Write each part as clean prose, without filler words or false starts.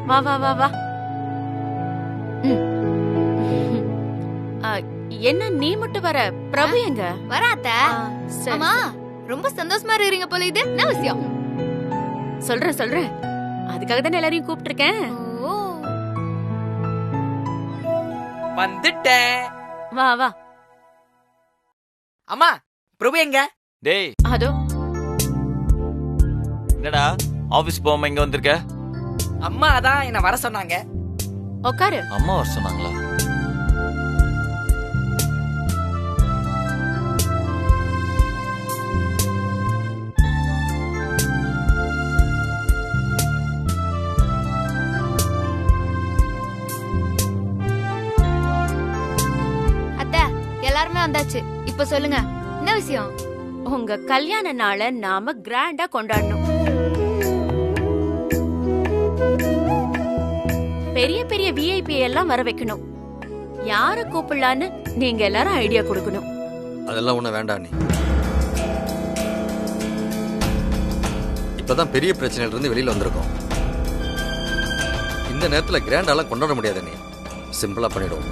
வா வா வா வா. என்ன நீ மட்டும் வர? பிரபு எங்க? வராத்த. ஆமா, ரொம்ப சந்தோஷமா இருக்கீங்க போல. இது என்ன விஷயம்? சொல்றேன். அதுக்காக தான் எல்லாரையும் கூப்பிட்டு இருக்கேன். வந்துட்டேன். வா வா. அம்மா, பிரபு எங்க? டேய், அதோ. என்னடா ஆபீஸ் போகாம இங்க வந்திருக்க? அம்மா அதான் என்ன வர சொன்னாங்க. உட்காரு. அம்மா வர சொன்னாங்களா? எல்லாருமே வந்தாச்சு. இப்ப சொல்லுங்க, என்ன விஷயம்? உங்க கல்யாண நாளை நாம கிராண்டா கொண்டாடணும். பெரிய பெரிய விஐபி எல்லாம் வர வைக்கணும். யார கூப்பிடலான்னு நீங்க எல்லாரும் ஐடியா கொடுக்கணும். அதெல்லாம் ஒண்ணு வேண்டாம். நீ இப்பதான் பெரிய பிரச்சனையில இருந்து வெளியில வந்திருக்கோம். இந்த நேரத்துல கிராண்டாலாம் கொண்டாட முடியாது. நீ சிம்பிளா பண்ணிடுவோம்.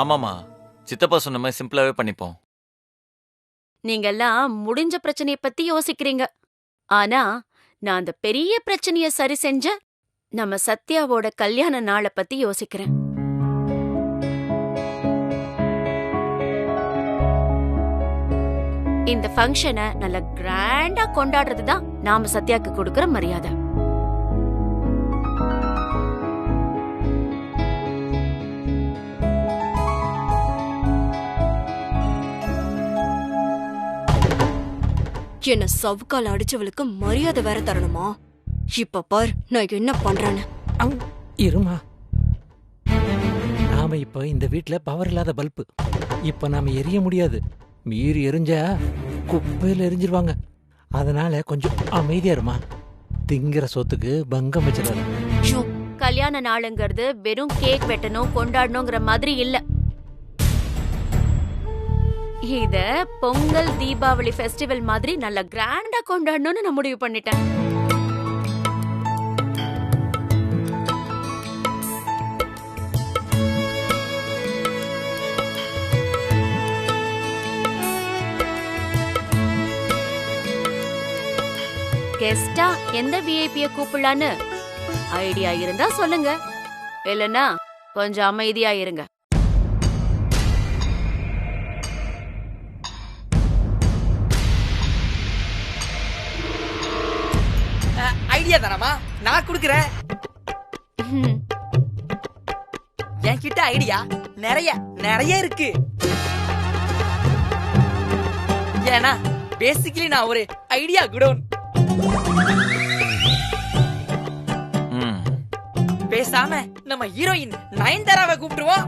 ஆமாமா, சித்தப்பா சொன்ன மாதிரி சிம்பிளாவே பண்ணிப்போம். நீங்க எல்லாம் முடிஞ்ச பிரச்சனைய பத்தி யோசிக்கிறீங்க. ஆனா நான் அந்த பெரிய பிரச்சனைய சரி செஞ்ச நம்ம சத்யாவோட கல்யாண நாளை பத்தி யோசிக்கிறேன். இந்த ஃபங்க்ஷனை நல்ல கிராண்டா கொண்டாடுறதுதான் நாம சத்யாக்கு கொடுக்கற மரியாதை. என்ன சவுக்கால அடிச்சவளுக்கு மரியாதை வேற தரணுமா? இப்ப பார் நான் என்ன பண்றேன்னு. இருமா, நாம இப்ப இந்த வீட்டுல பவர் இல்லாத பல்பு. இப்ப நாம எரிய முடியாது. மீறி எரிஞ்சா குப்பையில எரிஞ்சிருவாங்க. அதனால கொஞ்சம் அமைதியா இருமா. திங்கிற சொத்துக்கு பங்கம் வச்சிடாரு. கல்யாண நாளுங்கிறது வெறும் கேக் வெட்டணும் கொண்டாடணுங்கிற மாதிரி இல்ல. இத பொங்கல் தீபாவளி ஃபெஸ்டிவல் மாதிரி நல்ல கிராண்டா கொண்டாடணும்னு நான் முடிவு பண்ணிட்டேன். கெஸ்டா எந்த விஐபிய கூப்பிடலான்னு ஐடியா இருந்தா சொல்லுங்க. இல்லனா கொஞ்சம் அமைதியா இருங்க. ஐடியா தானமா நான் குடுக்கறேன். என்கிட்ட ஐடியா நிறைய இருக்கு. ஏன்னா பேசிக்கலி நான் ஒரு ஐடியா குடோன். பேசாம நம்ம ஹீரோயின் நயன்தாராவை கூப்பிடுவோம்.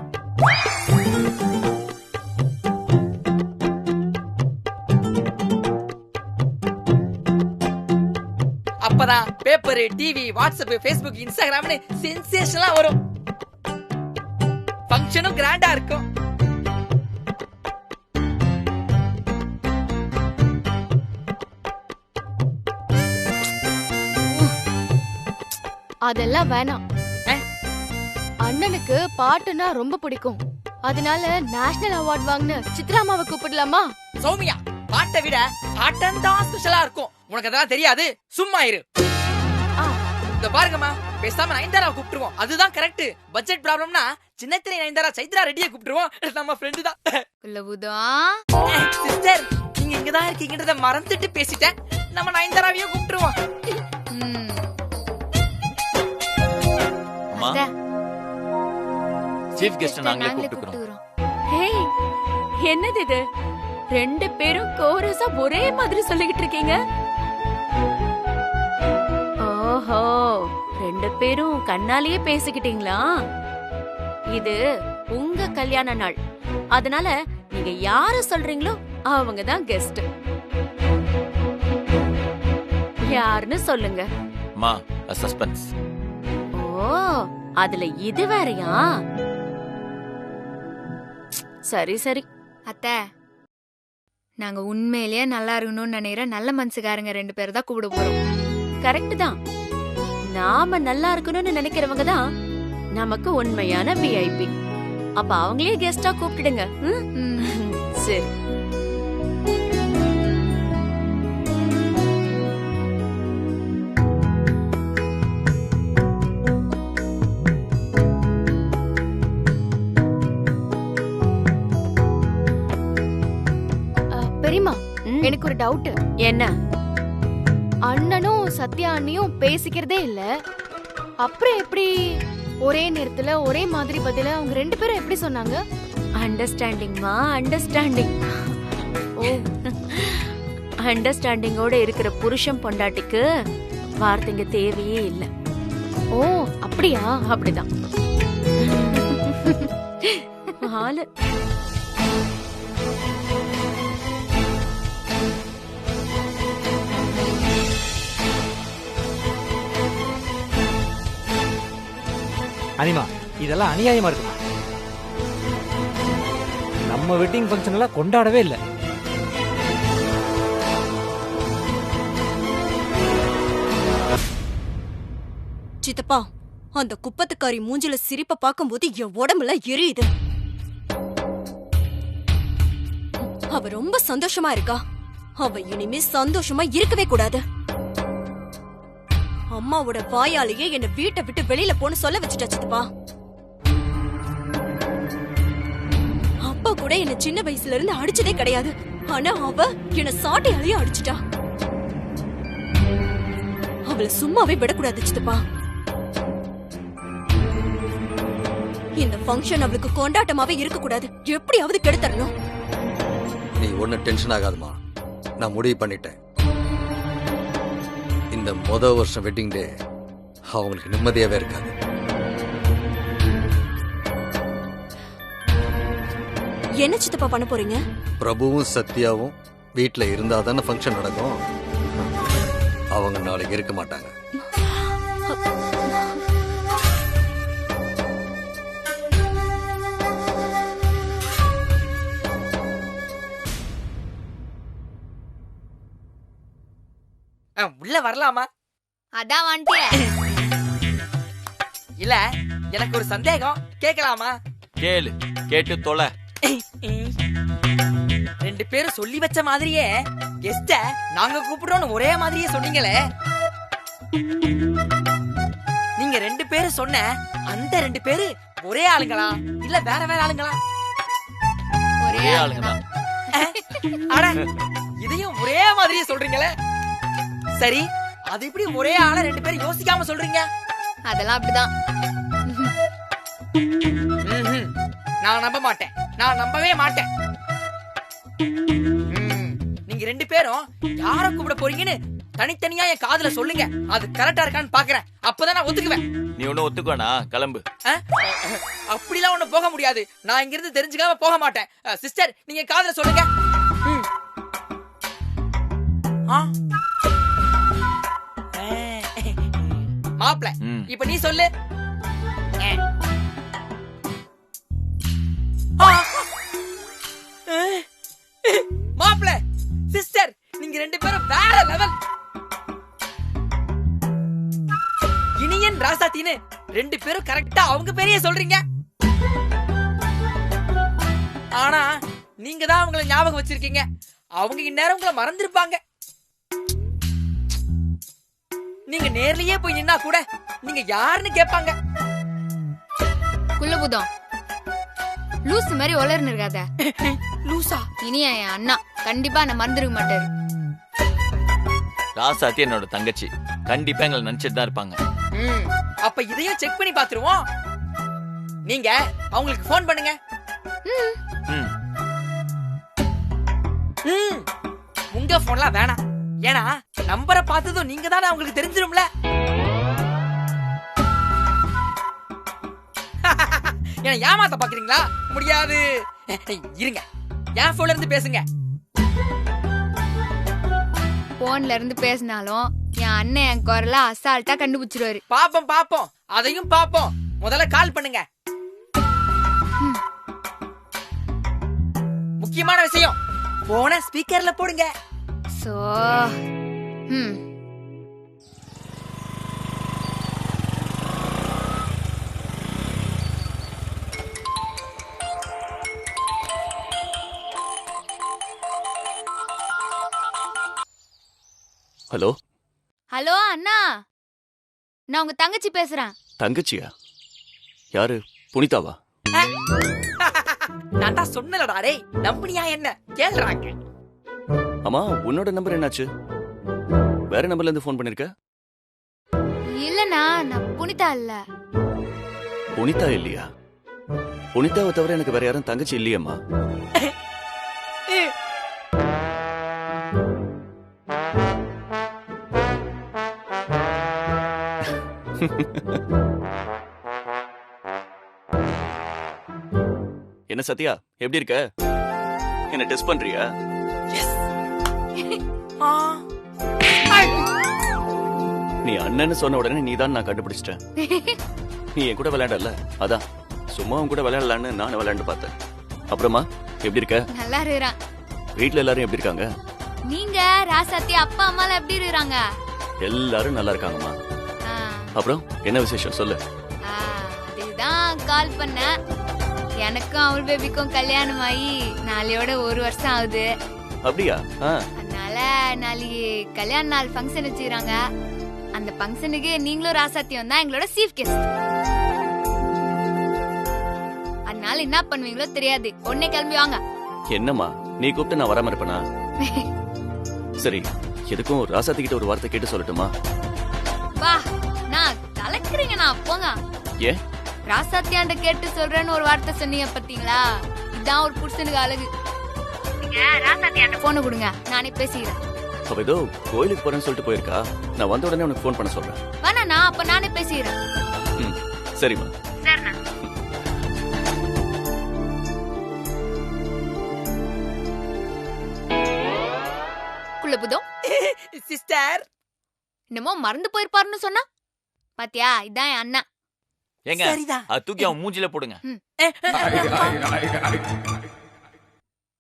அப்பதான் பேப்பர், டிவி, வாட்ஸ்அப், ஃபேஸ்புக், இன்ஸ்டாகிராம்னு சென்சேஷனலா வரும். ஃபங்க்ஷனும் கிராண்டா இருக்கும். அதெல்லாம் வேணாம். அண்ணனுக்கு பாட்டுனா ரொம்ப பிடிக்கும். அதனால நேஷனல் அவார்ட் வாங்கின சித்ராமாவை கூப்பிடலாமா? சௌமியா, பாட்டை விட ஆட்டம் தான் ஸ்பெஷலா இருக்கும். உனக்கு அதெல்லாம் தெரியாது, சும்மா இரு. இந்த பாருங்கம்மா, பேசாம நயன்தாரா கூப்பிட்டுருவோம். அதுதான் கரெக்ட். பட்ஜெட் ப்ராப்ளம்னா சின்னத்திரை நயன்தாரா சைத்ரா ரெடியா கூப்பிட்டுருவோம். நம்ம ஃப்ரெண்டு தான். சிஸ்டர், நீங்க இங்கதான் இருக்கீங்கன்றத மறந்துட்டு பேசிட்டேன். நம்ம நயன்தாராவையும் கூப்பிட்டுருவோம். சீஃப் கெஸ்ட் நாங்களே கூப்பிட்டுக்கிறோம். ஹே, என்னது இது? ரெண்டு பேரும் கோரஸா ஒரே மாதிரி சொல்லிக்கிட்டு இருக்கீங்க. ஓஹோ, ரெண்டு பேரும் கண்ணாலேயே பேசிக்கிட்டீங்களா? இது உங்க கல்யாண நாள். அதனால நீங்க யார சொல்றீங்களோ அவங்க தான் கெஸ்ட். யாருன்னு சொல்லுங்க. மா, சஸ்பென்ஸ். ஓ, அதுல இது வேறயா? சரி சரி. அத்தை, நாங்க உண்மையிலேயே நல்லா இருக்கணும்னு நினைக்கிற நல்ல மனசுக்காரங்க 2 பேர் தான் கூப்பிட போறோம். கரெக்ட் தான். நாம நல்லா இருக்கணும்னு நினைக்கிறவங்க தான் நமக்கு உண்மையான விஐபி. அப்ப அவங்களே கெஸ்டா கூப்பிட்டுடுங்க. சரி. பெரியம்மா, எனக்கு ஒரு டவுட். என்ன? அண்ணனும் சத்யா அண்ணியும் பேசிக்கிறதே இல்ல, அப்புறம் எப்படி ஒரே நேரத்துல ஒரே மாதிரி பதில அவங்க 2 பேரும் எப்படி சொன்னாங்க? அண்டர்ஸ்டாண்டிங்மா, அண்டர்ஸ்டாண்டிங். ஓ, அண்டர்ஸ்டாண்டிங்கோட இருக்கிற புருஷன் பொண்டாட்டிக்கு வார்த்தைங்க தேவையே இல்ல. ஓ, அப்படியா? அப்படிதான். ஆளு அனிமா, இதெல்லாம் அநியாயமா இருக்குமா? நம்ம வெட்டிங் ஃபங்க்ஷன் எல்லாம் கொண்டாடவே இல்லை. சித்தப்பா, அந்த குப்பத்துக்காரி மூஞ்சில சிரிப்ப பார்க்கும்போது என் உடம்புல எரியுது. அவ ரொம்ப சந்தோஷமா இருக்கா. அவ இனிமே சந்தோஷமா இருக்கவே கூடாது. அம்மாவோட வாயாலேயே என்ன வீட்டை விட்டு வெளியில போன்னு சொல்ல வச்சுட்டா சித்தப்பா. அப்பா கூட என்ன சின்ன வயசுல இருந்து அடிச்சதே கிடையாது. ஆனா அவ என்ன சாட்டையாலேயே அடிச்சிட்டா. அவளை சும்மாவே விடக்கூடாது சித்தப்பா. இந்த ஃபங்க்ஷன் அவளுக்கு கொண்டாட்டமாவே இருக்க கூடாது. எப்படியாவது கெடுத்தரணும். நீ ஒண்ணு டென்ஷன் ஆகாதுமா. நான் முடிவு பண்ணிட்டேன். இந்த வருஷம் வெட்டிங் டே அவங்களுக்கு நிம்மதியாவே இருக்காது. என்ன சித்தப்பா பண்ண போறீங்க? பிரபுவும் சத்யாவும் வீட்டுல இருந்தா தானே ஃபங்க்ஷன் நடக்கும். அவங்க நாளைக்கு இருக்க மாட்டாங்க. உள்ள வரலாமா? அதான் வந்துட்டியே. இல்ல, எனக்கு ஒரு சந்தேகம், கேட்கலாமா? கேளு, கேட்டு தொலை. 2 பேரும் சொல்லி வச்ச மாதிரியே கெஸ்ட நாங்க கூப்பிடுறோம்னு ஒரே மாதிரியே சொன்னீங்களே. நீங்க 2 பேரும் சொன்ன அந்த 2 பேரு ஒரே ஆளுங்களா இல்ல வேற வேற ஆளுங்களா? ஒரே ஒரே ஆளுங்க ஆளுங்க தான். அட, இதையும் ஒரே மாதிரியே சொல்றீங்களே. சரி, அது இப்படி ஒரே ஆள 2 பேரும் யோசிக்காம சொல்றீங்க? அதெல்லாம் அப்படிதான். நான் நம்ப மாட்டேன். நான் நம்பவே மாட்டேன். நீங்க 2 பேரும் யார கூப்பிட போறீங்கன்னு தனித்தனியா என் காதுல சொல்லுங்க. அது கரெக்டா இருக்கான்னு பாக்குறேன். அப்பதான் நான் ஒத்துக்குவேன். நீ ஒண்ணு ஒத்துக்கோனா? கிளம்பு. அப்படிலாம் ஒண்ணு போக முடியாது. நான் இங்க இருந்து தெரிஞ்சுக்காம போக மாட்டேன். சிஸ்டர், நீங்க காதுல சொல்லுங்க. மாப்ள, இப்ப நீ சொல்லு. மாப்ள, சிஸ்டர், நீங்க 2 பேரும் வேற லெவல். இனியன் ராசாத்தின்னு 2 பேரும் கரெக்டா அவங்க பேரையே சொல்றீங்க. ஆனா நீங்க தான் அவங்கள ஞாபகம் வச்சிருக்கீங்க. அவங்க இந்நேரம் உங்களை மறந்துருப்பாங்க. நீங்க நேர்லயே போய் நின்னா கூட நீங்க யாருன்னு கேட்பாங்க. குள்ளபுதம், லூஸ் மாதிரி ஒளர்னு இருக்காத. லூசா? இனியா என் அண்ணா கண்டிப்பா என்ன மறந்துருக்க மாட்டாரு. ராசாத்தி என்னோட தங்கச்சி, கண்டிப்பா எங்களை நினைச்சிட்டு தான் இருப்பாங்க. அப்ப இதையும் செக் பண்ணி பாத்துருவோம். நீங்க அவங்களுக்கு போன் பண்ணுங்க. உங்க போன்லாம் வேணாம். ஏன்னா நம்பரை பார்த்ததும் நீங்க தானே அவங்களுக்கு தெரிஞ்சிரும்ல. என்ன ஏமாத்த பாக்குறீங்களா? முடியாது. இருங்க, என் போன்ல இருந்து பேசுங்க. போன்ல இருந்து பேசினாலும் என் அண்ணன் என் குரல அசால்ட்டா கண்டுபிடிச்சிருவாரு. பாப்போம் பாப்போம், அதையும் பாப்போம். முதல்ல கால் பண்ணுங்க. முக்கியமான விஷயம். போன ஸ்பீக்கர்ல போடுங்க. சோ ம் ஹலோ ஹலோ அண்ணா, நான் உங்க தங்கச்சி பேசுறேன். தங்கச்சியா? யாரு? புனிதாவா? நான் தான் சொன்னலடா டேய், நம்புனியா என்ன கேக்குறாங்க. அம்மா, உன்னோட நம்பர் என்னாச்சு? வேற நம்பர்ல இருந்து ஃபோன் பண்ணிருக்க? இல்லண்ணா, நான் புனிதா இல்ல. புனிதா இல்லையா? புனிதாவை தவிர எனக்கு வேற யாரும் தங்கச்சி இல்லையம்மா. என்ன சத்யா, எப்படி இருக்க? என்ன டெஸ்ட் பண்றியா? நீ அண்ணன்னு சொன்ன உடனே நீதான் நான் கண்டுபிடிச்சிட்டேன். நீ என் கூட விளையாடல, அதான் சும்மா உன் கூட விளையாடலான்னு நான் விளையாண்டு பார்த்தேன். அப்புறமா எப்படி இருக்க? நல்லா இருக்கிறான். வீட்ல எல்லாரும் எப்படி இருக்காங்க? நீங்க ராசாத்தி அப்பா அம்மாலாம் எப்படி இருக்காங்க? எல்லாரும் நல்லா இருக்காங்கம்மா. அப்புறம் என்ன விசேஷம் சொல்லு. அதுதான் கால் பண்ண. எனக்கும் அவள் பேபிக்கும் கல்யாணம் ஆகி நாளையோட 1 வருஷம் ஆகுது. அப்படியா? அதனால நாளைக்கு கல்யாண நாள் ஃபங்க்ஷன் வச்சுக்கிறாங்க. அந்த ஃபங்க்ஷனுக்கு நீங்களும் ராசாத்தியும் தான் எங்களோட சீஃப் கெஸ்ட். அதனால என்ன பண்ணுவீங்களோ தெரியாது, உடனே கிளம்பி வாங்க. என்னம்மா, நீ கூப்பிட்டு நான் வராம இருப்பேனா? சரி, எதுக்கும் ராசாத்தி கிட்ட ஒரு வார்த்தை கேட்டு சொல்லட்டுமா? வா, நான் கலக்குறீங்க. நான் போங்க. ஏன்? ராசாத்தியாண்ட கேட்டு சொல்றேன்னு ஒரு வார்த்தை சொன்னீங்க பாத்தீங்களா, இதான் ஒரு புருஷனுக்கு அழகு. நீங்க ராசாத்தியாண்ட போன கொடுங்க, நானே பேசிக்கிறேன். அவ ஏதோ கோயிலுக்கு போறேன்னு சொல்லிட்டு போயிருக்கா. நான் வந்த உடனே உனக்கு ஃபோன் பண்ண சொல்றேன். வேணா, அப்ப நானே பேசிக்கிறேன். சரிம்மா. சரிண்ணா. குள்ள புதம் சிஸ்டர், என்னமோ மறந்து போயிருப்பாருன்னு சொன்னா பாத்தியா, இதான் என் அண்ணா. ஏங்க, சரிதான். அது தூக்கி அவன் மூஞ்சில போடுங்க.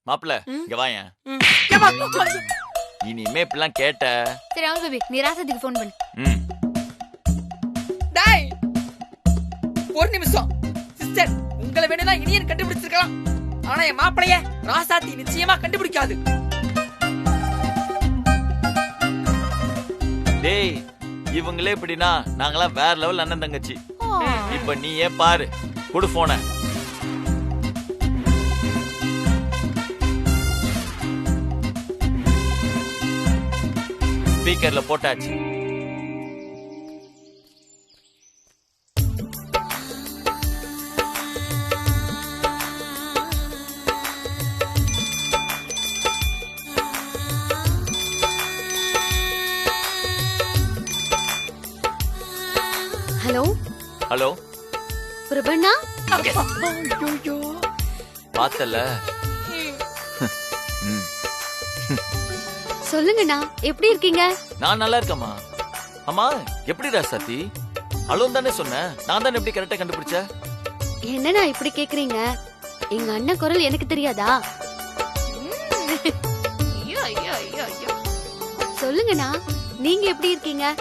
மாப்பிள்ள, இங்க வாயேன். இனிமே இப்படிலாம் கேட்ட. சரி அவன் பேபி, நீ ராசாத்திக்கு ஃபோன் பண்ணு. டேய், ஒரு நிமிஷம். சிஸ்டர், உங்களை வேணும்னா இனியன் கண்டுபிடிச்சிருக்கலாம். ஆனா என் மாப்பிளைய ராசாத்தி நிச்சயமா கண்டுபிடிக்காது. டேய், இவங்களே இப்படின்னா நாங்களாம் வேற லெவல் அண்ணன் தங்கச்சி. இப்ப நீ ஏன் பாரு, கொடு போன. ஸ்பீக்கர்ல போட்டாச்சு. ஹலோ ஹலோ பிரபண்ணா, பார்த்தல. சொல்லுங்கண்ணா, எப்படி இருக்கீங்க? நான் நல்லா இருக்கேம்மா. அம்மா, எப்படி ராசாத்தி? அலோன் தானே சொன்னேன், நான் தானே எப்படி கரெக்டா கண்டுபிடிச்ச? என்னண்ணா இப்படி கேக்குறீங்க? எங்க அண்ணன் குரல் எனக்கு தெரியாதா? சொல்லுங்கண்ணா, நீங்க எப்படி இருக்கீங்க?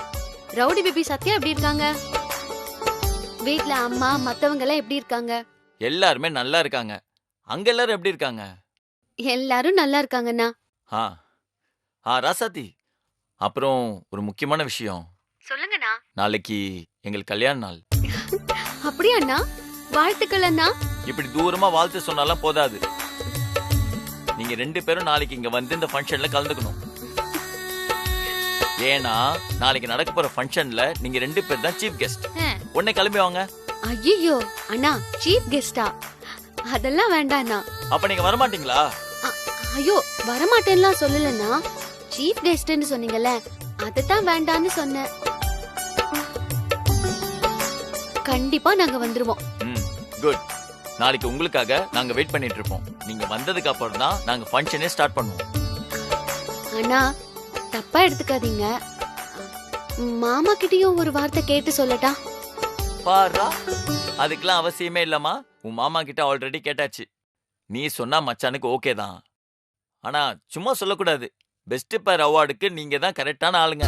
ரவுடி பேபி சத்யா எப்படி இருக்காங்க? வீட்ல அம்மா மத்தவங்க எல்லாம் எப்படி இருக்காங்க? எல்லாருமே நல்லா இருக்காங்க. அங்க எல்லாரும் எப்படி இருக்காங்க? எல்லாரும் நல்லா இருக்காங்கண்ணா. ராசாத்தி, அப்புறம் ஒரு முக்கியமான விஷயம். சொல்லுங்கண்ணா. நாளைக்கு எங்களுக்கு கல்யாண நாள். அப்படியா அண்ணா? வாழ்த்துக்கள் அண்ணா. இப்படி தூரமா வாழ்த்து சொன்னாலும் போதாது. நீங்க 2 பேரும் நாளைக்கு இங்க வந்து இந்த ஃபங்க்ஷன்ல கலந்துக்கணும். ஏன்னா நாளைக்கு நடக்க போற ஃபங்க்ஷன்ல நீங்க 2 பேர் தான் சீஃப் கெஸ்ட். உடனே கிளம்பி வாங்க. ஐயோ அண்ணா, சீஃப் கெஸ்டா? அதெல்லாம் வேண்டாண்ணா. அப்ப நீங்க வர மாட்டீங்களா? ஐயோ, வரமாட்டேன்லாம் சொல்லலண்ணா. சீஃப் கெஸ்ட்னு சொன்னீங்கல்ல, அதத்தான் வேண்டான்னு சொன்னேன். கண்டிப்பா நாங்க வந்துருவோம். குட். நாளைக்கு உங்களுக்காக நாங்க வெயிட் பண்ணிட்டு இருப்போம். நீங்க வந்ததுக்கு அப்புறம் தான் நாங்க ஃபங்க்ஷனே ஸ்டார்ட் பண்ணுவோம். அண்ணா, தப்பா எடுத்துக்காதீங்க. மாமா கிட்டயும் ஒரு வார்த்தை கேட்டு சொல்லட்டா? பாரா, அதுக்கெல்லாம் அவசியமே இல்லம்மா. உன் மாமா கிட்ட ஆல்ரெடி கேட்டாச்சு. நீ சொன்னா மச்சானுக்கு ஓகே தான். ஆனா சும்மா சொல்லக்கூடாது. பெஸ்ட் பேர் அவார்டுக்கு நீங்க தான் கரெக்டான ஆளுங்க.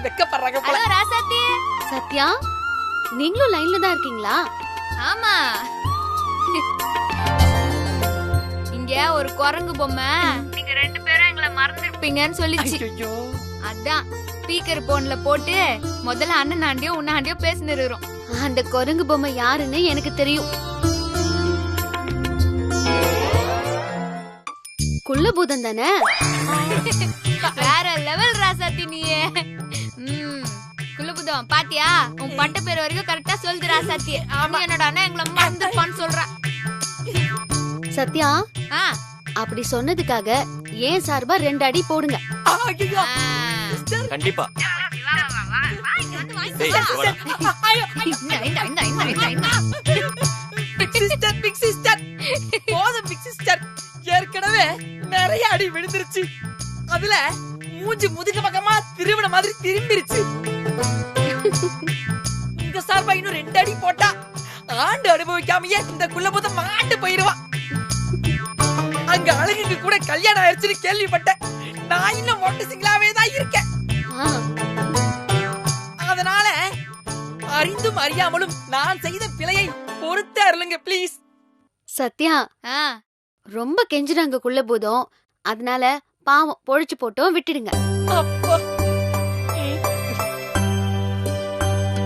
வெக்கப்படுறாங்க போல. ஹலோ ராசாத்தி. சத்யா நீங்களும் லைன்ல தான் இருக்கீங்களா? ஆமா. இங்க ஒரு குரங்கு பொம்மை நீங்க 2 பேரும் எங்களை மறந்துருப்பீங்கன்னு சொல்லிச்சு. ஐயோ. அதான் ஸ்பீக்கர் போன்ல போட்டு முதல்ல அண்ணன் ஆண்டியோ உன்னாண்டியோ பேசினு இருக்கிறோம். அந்த குரங்கு பொம்மை யாருன்னு எனக்கு தெரியும். குள்ளபூதம் தானே? வேற லெவல் ராசாத்தி நீயே. குள்ளபூதம் பாத்தியா? உன் பட்ட பேர் வரைக்கும் கரெக்டா சொல்லுது ராசாத்தி. ஆமா என்னடா அண்ணா எங்களை மறந்துருப்பான்னு சொல்றான். சத்யா அப்படி சொன்னதுக்காக ஏன் சார்பா 2 அடி போடுங்க. ஐயோ. கண்டிப்பா. Sister big sister. போதும் பிக் சிஸ்டர். ஏற்கனவே நிறைய அடி விழுந்துருச்சு. அதுல மூஞ்சி முதுகு பக்கமா திருவிட மாதிரி திரும்பிருச்சு. உங்க சார்பா இன்னும் 2 அடி போட்டா ஆண்டு அனுபவிக்காமயே இந்த குள்ளபூதம் மாண்டு போயிருவான். அங்க அழகுக்கு கூட கல்யாணம் ஆயிடுச்சுன்னு கேள்விப்பட்டேன். நான் இன்னும் மொட்டை சிங்களாவே தான் இருக்கேன். அதனால அறிந்தும் அறியாமலும் நான் செய்த பிழையை பொறுத்து அருளுங்க ப்ளீஸ். சத்யா ரொம்ப கெஞ்சுறாங்க குள்ளபூதம். அதனால பாவம் பொழிச்சு போட்டோம் விட்டுடுங்க.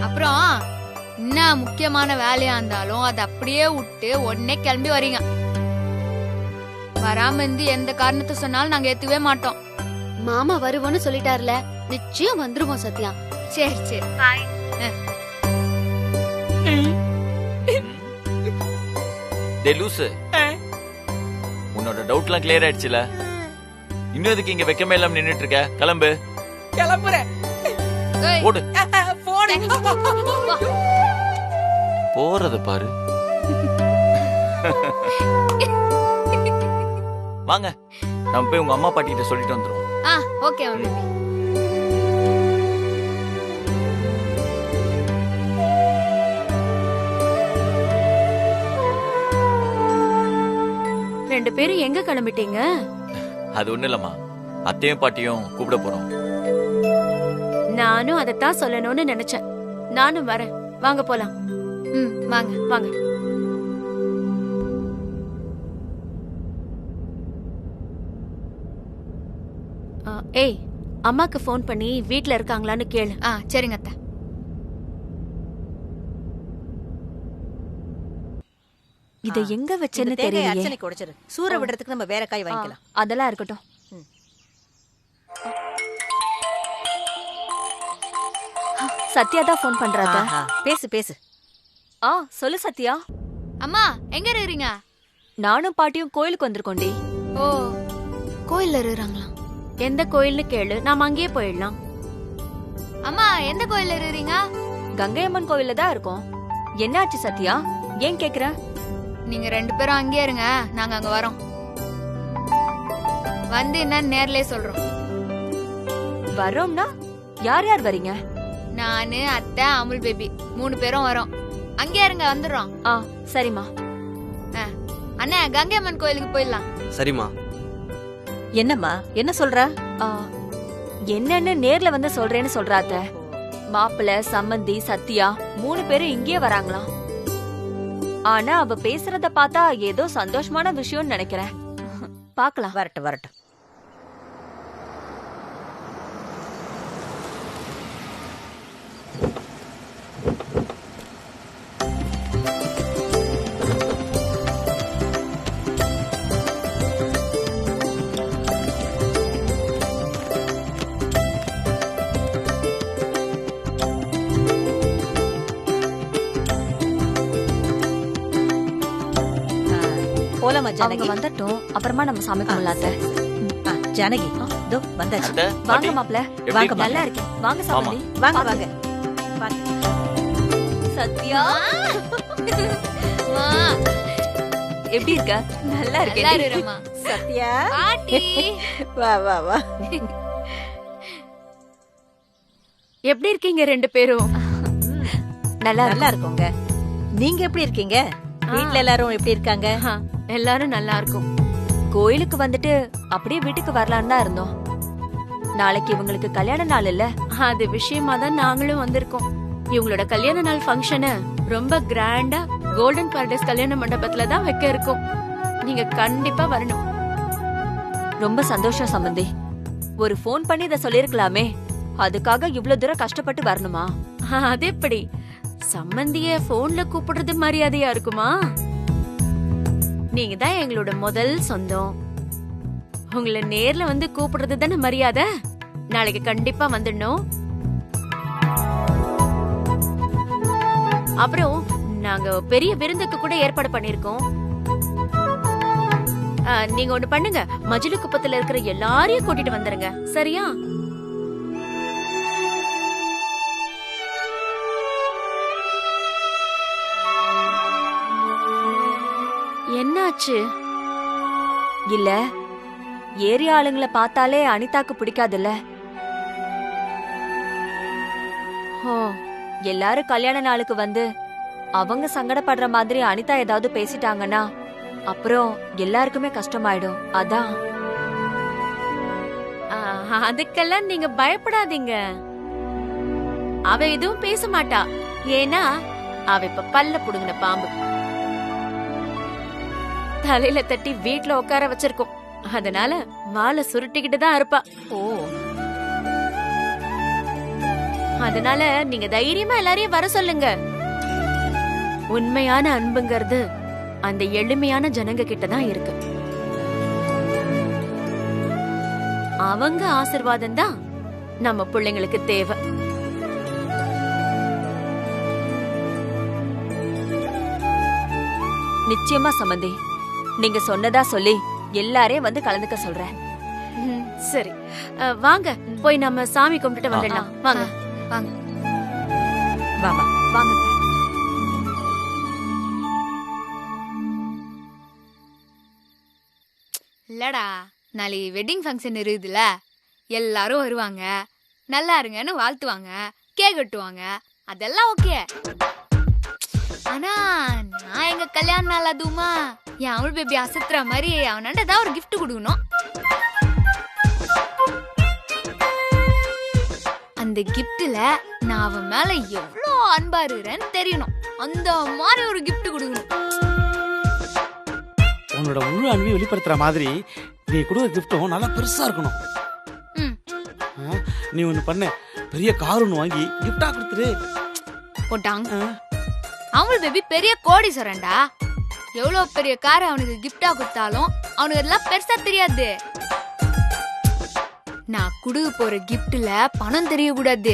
அப்புறம் என்ன முக்கியமான வேலையா இருந்தாலும் அதை அப்படியே விட்டு உடனே கிளம்பி வரீங்க. வராம இருந்து எந்த காரணத்தை சொன்னாலும் நாங்க ஏத்துவே மாட்டோம். மாமா வருவோன்னு சொல்லிட்டாருல, நிச்சயம் வந்துருவோம் சத்யா. சரி சரி பாய். டேய் லூசு, உன்னோட டவுட்லாம் கிளியர் ஆயிடுச்சுல? இன்னும் எதுக்கு இங்க வெக்கமே இல்லாம நின்னுட்டு இருக்க? கிளம்பு. கிளம்புறேன். ஓடு. போறத பாரு. வாங்க நம்ம போய் உங்க அம்மா பாட்டி கிட்ட சொல்லிட்டு வந்துருவோம். Okay baby. ரெண்டு பேரும் எங்க கிளம்பிட்டீங்க? அது ஒண்ணு இல்லம்மா, அத்தையும் பாட்டியும் கூப்பிட போறோம். நானும் அதத்தான் சொல்லணும்னு நினைச்சேன். நானும் வரேன், வாங்க போலாம். வாங்க வாங்க. ஏய், அம்மாக்கு ஃபோன் பண்ணி வீட்ல இருக்காங்களான்னு கேளு. சரிங்க அத்தை. இத எங்க வச்சேன்னு தெரியலையே. அர்ச்சனைக்கு உடைச்சிரு. சூற விடுறதுக்கு நம்ம வேற காய் வாங்கிக்கலாம். அதெல்லாம் இருக்கட்டும். சத்யா தான் ஃபோன் பண்றாங்க. பேசு பேசு. சொல்லு சத்யா. அம்மா எங்க இருக்கீங்க? நானும் பாட்டியும் கோயிலுக்கு வந்திருக்கோண்டி. ஓ, கோயில்ல இருக்காங்களா? எந்த கோயில்னு கேளு, நாம அங்கேயே போயிடலாம். அம்மா எந்த கோயில்ல இருக்கீங்க? கங்கை அம்மன் கோவில்ல தான் இருக்கோம். என்னாச்சு சத்யா, ஏன் கேக்குற? நீங்க 2 பேரும் அங்கேயே இருங்க, நாங்க அங்க வரோம். வந்து என்ன நேர்லயே சொல்றோம். வரோம்னா யார் யார் வரீங்க? நானு, அத்தை, அமுல் பேபி 3 பேரும் வரோம். அங்கேயே இருங்க, வந்துடுறோம். சரிம்மா. அண்ணா கங்கை அம்மன் கோயிலுக்கு போயிடலாம். சரிம்மா. என்னம்மா என்ன சொல்ற? என்னன்னு நேர்ல வந்து சொல்றேன்னு சொல்றாத்த. மாப்பிள்ள, சம்மந்தி, சத்யா 3 பேரும் இங்கேயே வராங்களாம். ஆனா அவ பேசுறத பார்த்தா ஏதோ சந்தோஷமான விஷயம்னு நினைக்கிறேன். பாக்கலாம். வரட்டும் வரட்டும். போலாமா ஜானகி? வந்துட்டோம், அப்புறமா நம்ம சமைக்கலாம்ல. ஜானகி தோ வந்தாச்சு. வாங்க மாப்ள. வாங்க. நல்லா இருக்கேன். வாங்க சம்மந்தி. வாங்க வாங்க. சத்யா எப்படி இருக்க? நல்லா இருக்கேன். சத்யா பாட்டி வா வா வா. எப்படி இருக்கீங்க 2 பேரும்? நல்லா இருக்கோங்க. நீங்க எப்படி இருக்கீங்க? வீட்ல எல்லாரும் எப்படி இருக்காங்க? எல்லாரும் நல்லா இருக்கும். கோயிலுக்கு வந்துட்டு அப்படியே வீட்டுக்கு வரலான்னு தான் இருந்தோம். நாளைக்கு இவங்களுக்கு கல்யாண நாள் இல்ல? அது விஷயமா தான் நாங்களும் வந்திருக்கோம். இவங்களோட கல்யாண நாள் ஃபங்க்ஷனை ரொம்ப கிராண்டா கோல்டன் பாரடைஸ் கல்யாண மண்டபத்துல தான் வைக்க இருக்கோம். நீங்க கண்டிப்பா வரணும். ரொம்ப சந்தோஷம் சம்பந்தி. ஒரு ஃபோன் பண்ணி இத சொல்லிருக்கலாமே. அதுக்காக இவ்ளோ தூரம் கஷ்டப்பட்டு வரணுமா? அது எப்படி? சம்பந்திய போன்ல கூப்பிடுறது மரியாதையா இருக்குமா? நீங்க தான் எங்களோட முதல் சொந்தம். உங்களை நேர்ல வந்து கூப்பிடுறது தானே மரியாதை. நாளைக்கு கண்டிப்பா வந்துடணும். அப்புறம் நாங்க பெரிய விருந்துக்கு கூட ஏற்பாடு பண்ணிருக்கோம். நீங்க ஒண்ணு பண்ணுங்க, மஜிலி குப்பத்துல இருக்கிற எல்லாரையும் கூட்டிட்டு வந்துருங்க, சரியா? என்னாச்சு? இல்ல, ஏரியா ஆளுங்களை பார்த்தாலே அனிதாக்கு பிடிக்காதுல்ல. ஓ, எல்லாரும் கல்யாண நாளுக்கு வந்து அவங்க சங்கடப்படுற மாதிரி அனிதா ஏதாவது பேசிட்டாங்கன்னா அப்புறம் எல்லாருக்குமே கஷ்டமாயிடும். அதான். அதுக்கெல்லாம் நீங்க பயப்படாதீங்க. அவ எதுவும் பேச மாட்டா. ஏன்னா அவ இப்ப பல்ல புடுங்கின பாம்பு. தலையில தட்டி வீட்ல உட்கார வச்சிருக்கோம். அதனால மாலை சுருட்டிக்கிட்டு தான் இருப்பா. ஓ, அதனால நீங்க தைரியமா எல்லாரையும் வர சொல்லுங்க. உண்மையான அன்புங்கிறது அந்த எளிமையான ஜனங்க கிட்ட தான் இருக்கு. அவங்க ஆசீர்வாதம் தான் நம்ம பிள்ளைங்களுக்கு தேவை. நிச்சயமா சம்பந்தி. நீங்க சொன்னதா சொல்லி எல்லாரையும் வந்து கலந்துக்க சொல்றேன். சரி, வாங்க போய் நம்ம சாமி கும்பிட்டுட்டு வந்துடலாம். வாங்க வாங்க வாங்க வாங்க. இல்லடா, நாளைக்கு வெட்டிங் ஃபங்க்ஷன் இருக்குதுல்ல, எல்லாரும் வருவாங்க, நல்லா இருங்கன்னு வாழ்த்துவாங்க, கேக் வெட்டுவாங்க, அதெல்லாம் ஓகே. ஆனா நான் எங்க கல்யாண நாள் அதுவுமா என் அமுல் பேபி அசத்துற மாதிரி அவனாண்ட ஏதாவது ஒரு கிஃப்ட் கொடுக்கணும். அந்த கிஃப்ட்ல நான் அவன் மேல எவ்வளோ அன்பா இருக்கிறேன்னு தெரியணும். அந்த மாதிரி ஒரு கிஃப்ட் கொடுக்கணும். உன்னோட முழு அன்பையும் வெளிப்படுத்துற மாதிரி நீ கொடுக்குற கிஃப்டும் நல்லா பெருசா இருக்கணும். நீ ஒண்ணு பண்ண, பெரிய கார் ஒண்ணு வாங்கி கிஃப்டா கொடுத்துரு. போட்டாங்க அமுல் பேபி பெரிய கோடீஸ்வரன்டா. எவ்வளவு பெரிய கார் அவனுக்கு கிஃப்டா கொடுத்தாலும் அவனுக்கு அதெல்லாம் பெருசா தெரியாது. நான் கொடுக்க போற கிஃப்ட்ல பணம் தெரியக்கூடாது,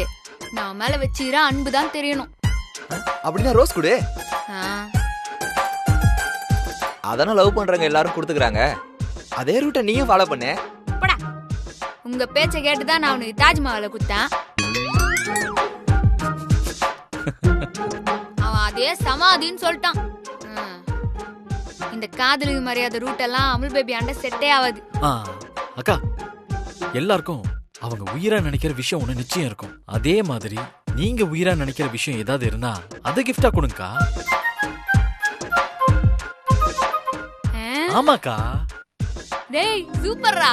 நான் மேல வச்சுக்கிற அன்பு தான் தெரியணும். அப்படின்னா ரோஸ் கொடு. அதான லவ் பண்றவங்க எல்லாரும் கொடுத்துக்கறாங்க. அதே ரூட்டை நீயும் ஃபாலோ பண்ணு. போடா, உங்க பேச்ச கேட்டுதான் நான் அவனுக்கு தாஜ்மஹாலை கொடுத்தேன். அவன் அதே சமாதின்னு சொல்லிட்டான். இந்த காதலுக்கு மரியாதை ரூட் எல்லாம் அமுல் பேபி ஆண்ட செட்டே ஆகாது. அக்கா, எல்லாருக்கும் அவங்க உயிரா நினைக்கிற விஷயம் ஒண்ணு நிச்சயம் இருக்கும். அதே மாதிரி நீங்க உயிரா நினைக்கிற விஷயம் ஏதாவது இருந்தா அது கிஃப்டா கொடுங்கக்கா. ஆமாக்கா. டேய் சூப்பர்ரா.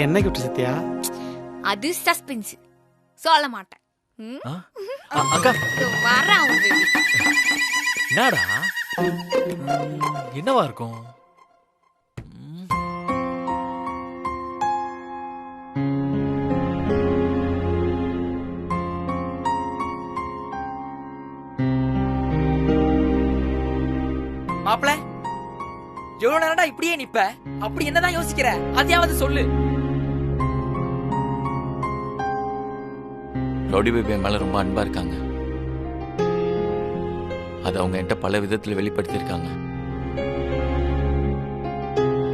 என்ன கிஃப்ட் சத்யா? அது சஸ்பென்ஸ், சொல்ல மாட்டேன். அக்கா வரேன். என்னடா, என்னவா இருக்கும்? மாப்பிள, எவ்வளவு நேரம்டா இப்படியே நிப்ப? அப்படி என்னதான் யோசிக்கிற? அதையாவது சொல்லு. ரவுடி பேபி என் மேல ரொம்ப அன்பா இருக்காங்க. அது அவங்க என்கிட்ட பல விதத்துல வெளிப்படுத்தியிருக்காங்க.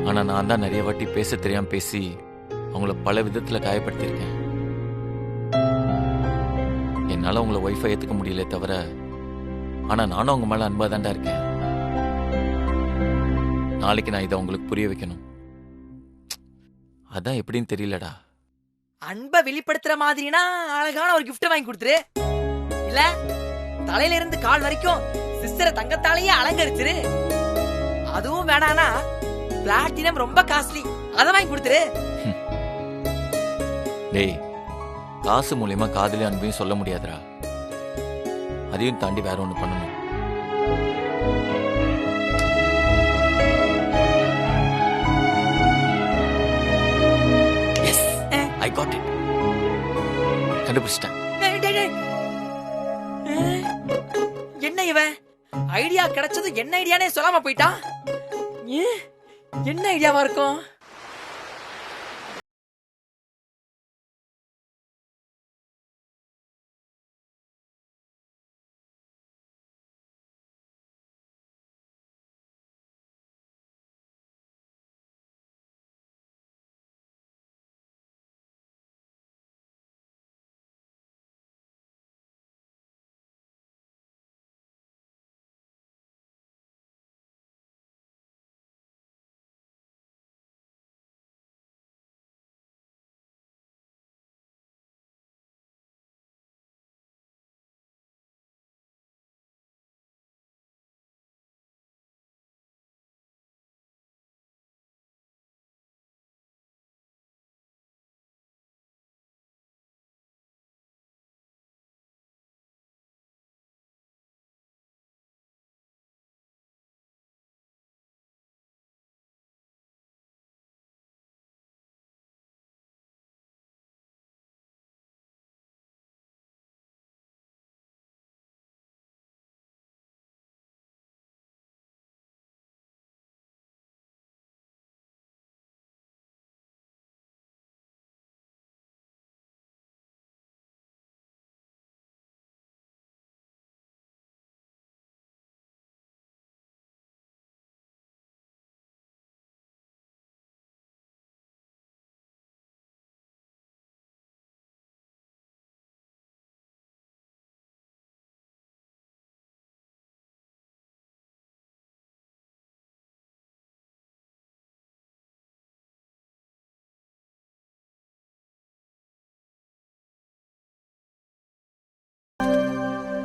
ஆனா நான் தான் நிறைய வாட்டி பேச தெரியாம பேசி அவங்கள பல விதத்துல காயப்படுத்தியிருக்கேன். என்னால உங்களை ஒய்ஃபை ஏத்துக்க முடியல தவிர, ஆனா நானும் அவங்க மேல அன்பா தாண்டா இருக்கேன். நாளைக்கு நான் இதை உங்களுக்கு புரிய வைக்கணும். அதான் எப்படின்னு தெரியலடா. அன்பை வெளிப்படுத்துற மாதிரினா அழகான ஒரு கிஃப்ட் வாங்கி கொடுத்துரு. இல்ல தலையில இருந்து கால் வரைக்கும் சிஸ்டரை தங்கத்தாலேயே அலங்கரிச்சிரு. அதுவும் வேணானா பிளாட்டினம் ரொம்ப காஸ்ட்லி, அத வாங்கி கொடுத்துரு. டேய், காசு மூலியமா காதலி அன்பையும் சொல்ல முடியாதுடா. அதையும் தாண்டி வேற ஒண்ணு பண்ணணும். Yes, I got it. கண்டுபிடிச்சிட்டேன். என்ன இவன் ஐடியா கிடைச்சது என்ன ஐடியானே சொல்லாம போயிட்டான். என்ன ஐடியாவா இருக்கும்?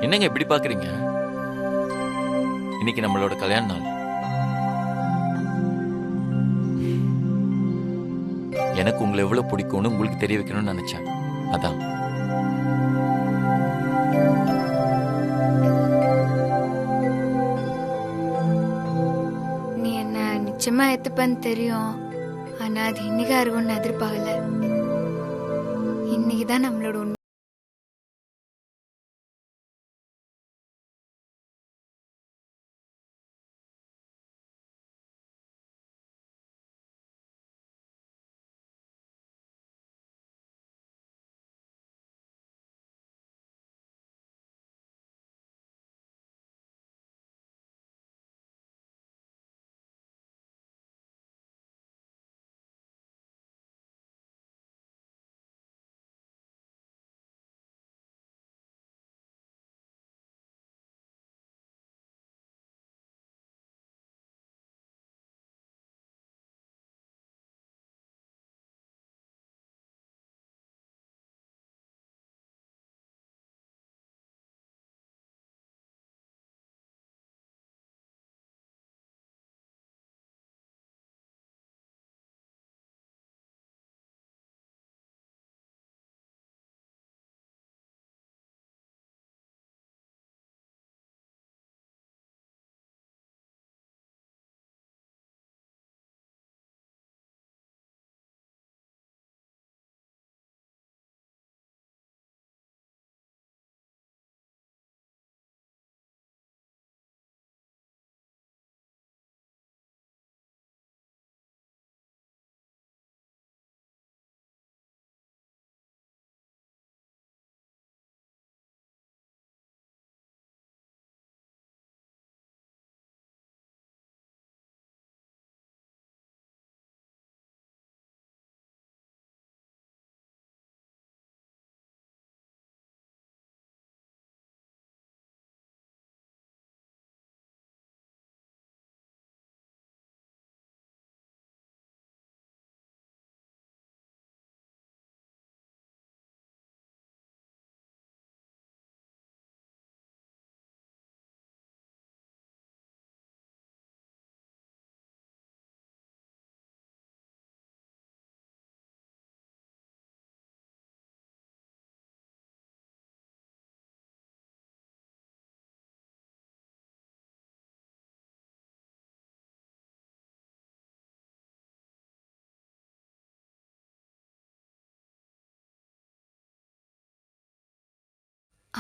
என்னங்க இப்படி பாக்குறீங்க? இன்னைக்கு நம்மளோட கல்யாண நாள். எனக்கு உங்களை எவ்வளவு பிடிக்கும்னு உங்களுக்கு தெரிய வைக்கணும்னு நினைச்சேன். அதான். நீ என்ன நிச்சயமா எத்துப்பன்னு தெரியும். ஆனா அது இன்னைக்கா இருக்கும்னு எதிர்பார்க்கல. இன்னைக்குதான் நம்மளோட உண்மை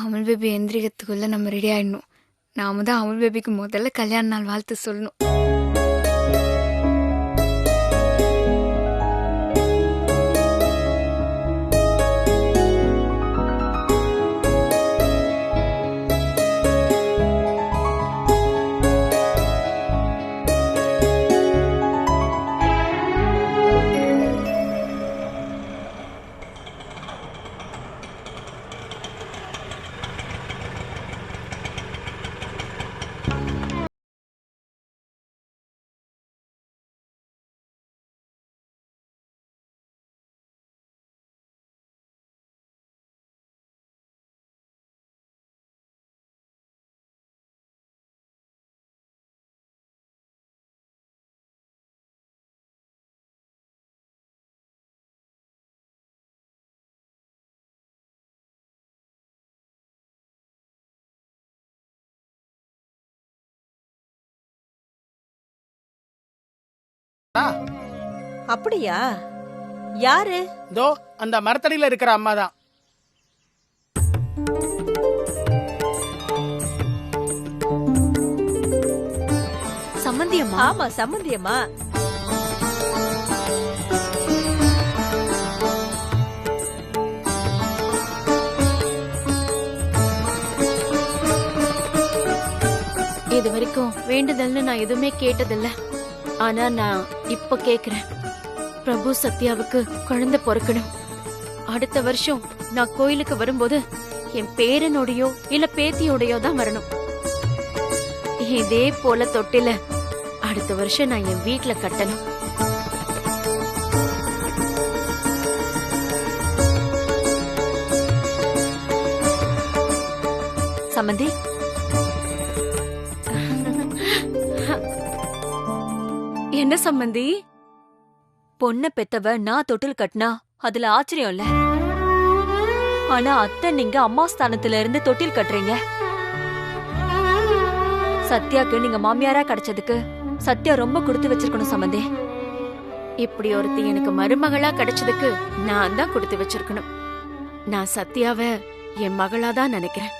அமுல் பேபி எந்திரிக்கிறதுக்குள்ள நம்ம ரெடி ஆயிடணும். நாம தான் அமுல் பேபிக்கு முதல்ல கல்யாண நாள் வாழ்த்து சொல்லணும். அப்படியா? யாரு? இதோ அந்த மரத்தடியில இருக்கிற அம்மா தான். சம்மந்தியம்மா? ஆமா, சம்மந்தியம்மா. இது வரைக்கும் வேண்டுதல்னு நான் எதுவுமே கேட்டதில்ல. ஆனா நான் இப்ப கேக்குறேன். பிரபு சத்யாவுக்கு குழந்தை பிறக்கணும். அடுத்த வருஷம் நான் கோயிலுக்கு வரும்போது என் பேரனோடையோ இல்ல பேத்தியோடையோ தான் வரணும். இதே போல தொட்டில அடுத்த வருஷம் நான் என் வீட்ல கட்டணும். சம்மந்தி, என்ன சம்பந்தி? பொண்ண பெத்தவ நான் தொட்டில் கட்டினா அதுல ஆச்சரியம் இல்ல. ஆனா அத்தை நீங்க அம்மா ஸ்தானத்துல இருந்து தொட்டில் கட்டுறீங்க. சத்யாக்கு நீங்க மாமியாரா கிடைச்சதுக்கு சத்யா ரொம்ப கொடுத்து வச்சிருக்கணும் சம்பந்தி. இப்படி ஒருத்தி எனக்கு மருமகளா கிடைச்சதுக்கு நான் தான் கொடுத்து வச்சிருக்கணும். நான் சத்யாவை என் மகளா தான் நினைக்கிறேன்.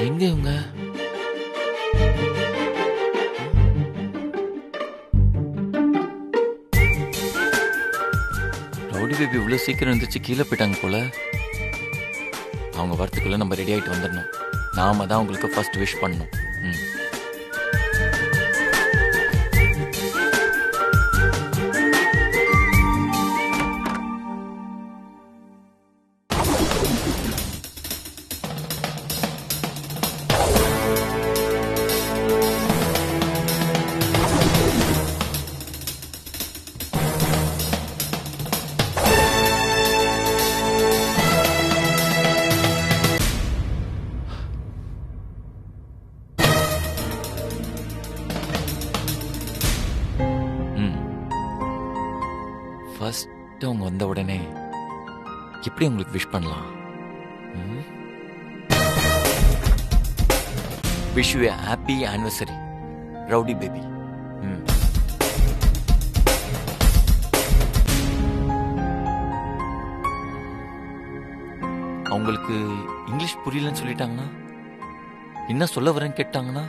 எங்க இவங்க? ரவுடி பேபி இவ்வளவு சீக்கிரம் இருந்துச்சு கீழே போயிட்டாங்க போல. அவங்க வரத்துக்குள்ள நம்ம ரெடி ஆயிட்டு வந்துடணும். நாம தான் உங்களுக்கு ஃபர்ஸ்ட் விஷ் பண்ணணும். ஃபர்ஸ்ட் அவங்க வந்த உடனே எப்படி உங்களுக்கு விஷ் பண்ணலாம்? Wish you a happy anniversary rowdy baby. அவங்களுக்கு இங்கிலீஷ் புரியலன்னு சொல்லிட்டாங்கன்னா, என்ன சொல்ல வரேன்னு கேட்டாங்கன்னா,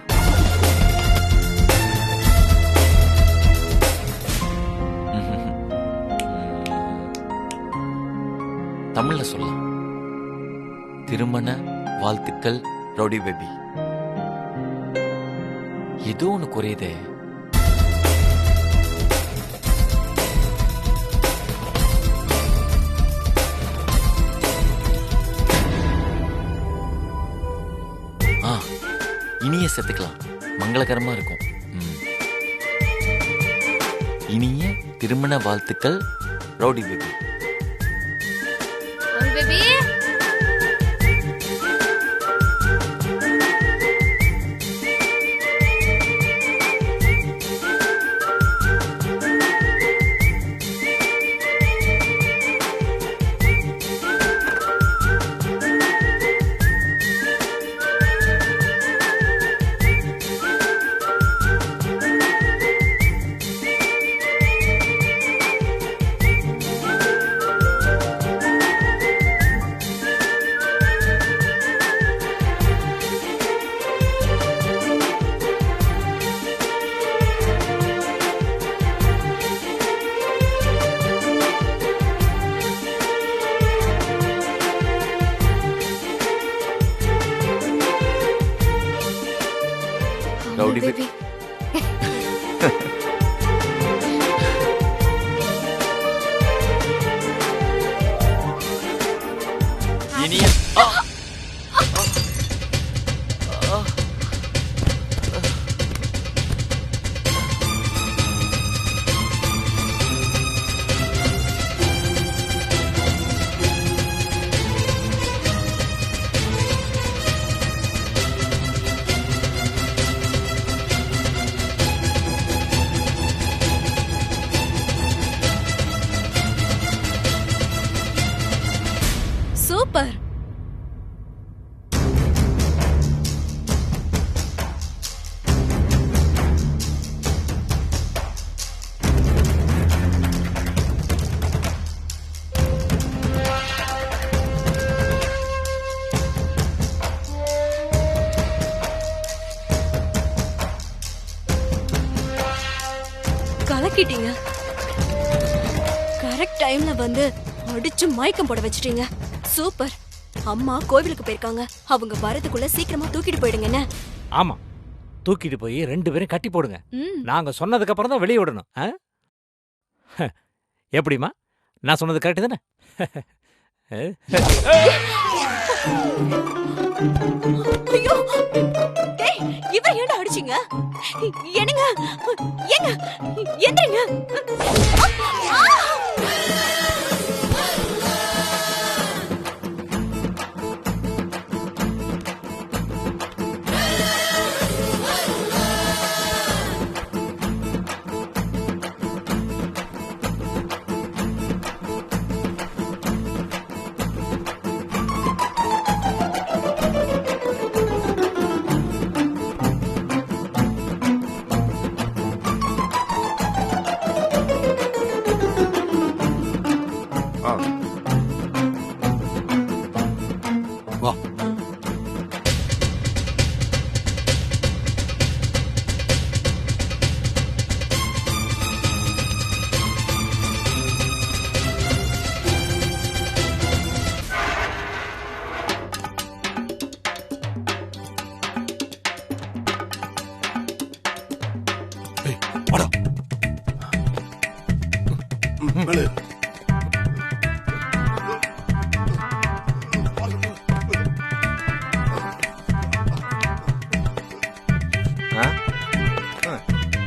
தமிழ்ல சொல்லலாம். திருமண வாழ்த்துக்கள் ரவுடி பேபி. ஏதோ ஒண்ணு குறையுதே. இனிய சேர்த்துக்கலாம், மங்களகரமா இருக்கும். இனிய திருமண வாழ்த்துக்கள் rowdy baby. Baby rowdy baby இனிய சூப்பர். கலக்கிட்டீங்க. கரெக்ட் டைம்ல வந்து அடிச்சு மயக்கம் போட வச்சிட்டீங்க. சூப்பர். அம்மா கோவிலுக்கு போயிருக்காங்க. அவங்க வரதுக்குள்ள சீக்கிரமா தூக்கிட்டு போயிடுங்க. என்ன? ஆமா, தூக்கிட்டு போய் 2 பேரும் கட்டி போடுங்க. நாங்க சொன்னதுக்கு அப்புறம் தான் வெளியே விடணும். எப்படிமா? நான் சொன்னது கரெக்ட் தானே? ஐயோ, டேய், இவன் ஏன்டா அடிச்சீங்க? என்னங்க? ஏங்க? எந்திரங்க.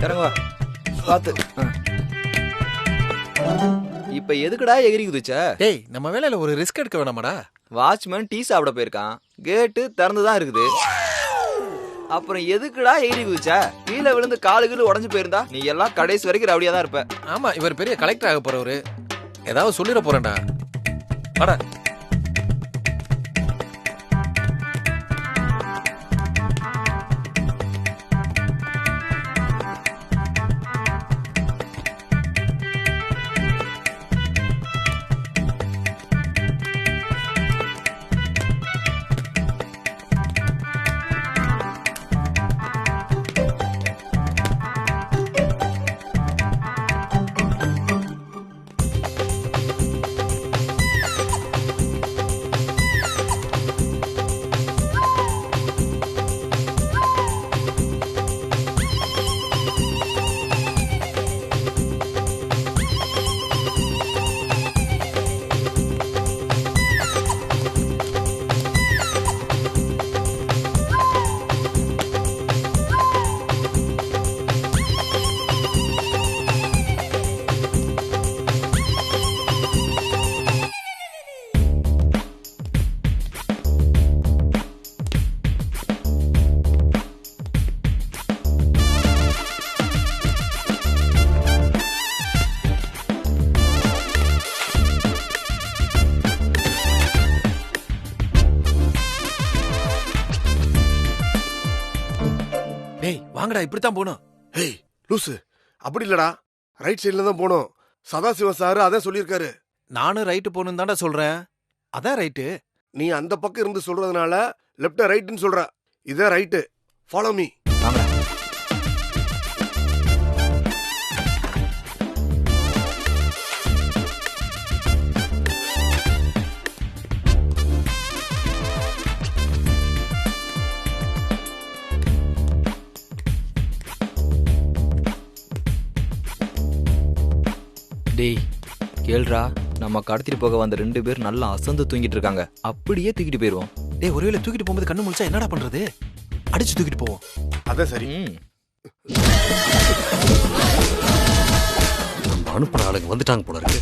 இறங்குவா பாத்து. இப்ப எதுக்குடா எகிரி குதிச்ச? டேய், நம்ம வேலையில ஒரு ரிஸ்க் எடுக்க வேணாமாடா? வாட்ச்மேன் டீ சாப்பிட போயிருக்கான், கேட்டு திறந்துதான் இருக்குது. அப்புறம் எதுக்குடா எகிரி குதிச்ச? கீழே விழுந்து காலுக்கு உடஞ்சு போயிருந்தா நீ எல்லாம் கடைசி வரைக்கும் ரவுடியா தான் இருப்ப. ஆமா, இவர் பெரிய கலெக்டர் ஆக போறவரு. ஏதாவது சொல்லிட போறேன்டா. வாடா. டேய் வாங்கடா, இப்படித்தான் போகணும். ஹேய் லூசு, அப்படி இல்லடா, ரைட் சைடுல தான் போகணும். சதாசிவம் சார் அதான் சொல்லியிருக்காரு. நானும் ரைட்டு போகணும்னு தான்டா சொல்றேன். அதான் ரைட்டு. நீ அந்த பக்கம் இருந்து சொல்றதுனால லெப்ட் ரைட்னு சொல்ற. இதே ரைட்டு. Follow me. டேய் கேள்றா, நம்ம கடத்திட்டு போக வந்த 2 பேர் நல்லா அசந்து தூங்கிட்டு இருக்காங்க. அப்படியே தூக்கிட்டு போயிருவோம். டேய் ஒருவேளை தூக்கிட்டு போகும்போது கண்ணு முழிச்சா என்னடா பண்றது? அடிச்சு தூக்கிட்டு போவோம். அதான் சரி. நம்ம அனுப்புன ஆளுங்க வந்துட்டாங்க போல இருக்கு.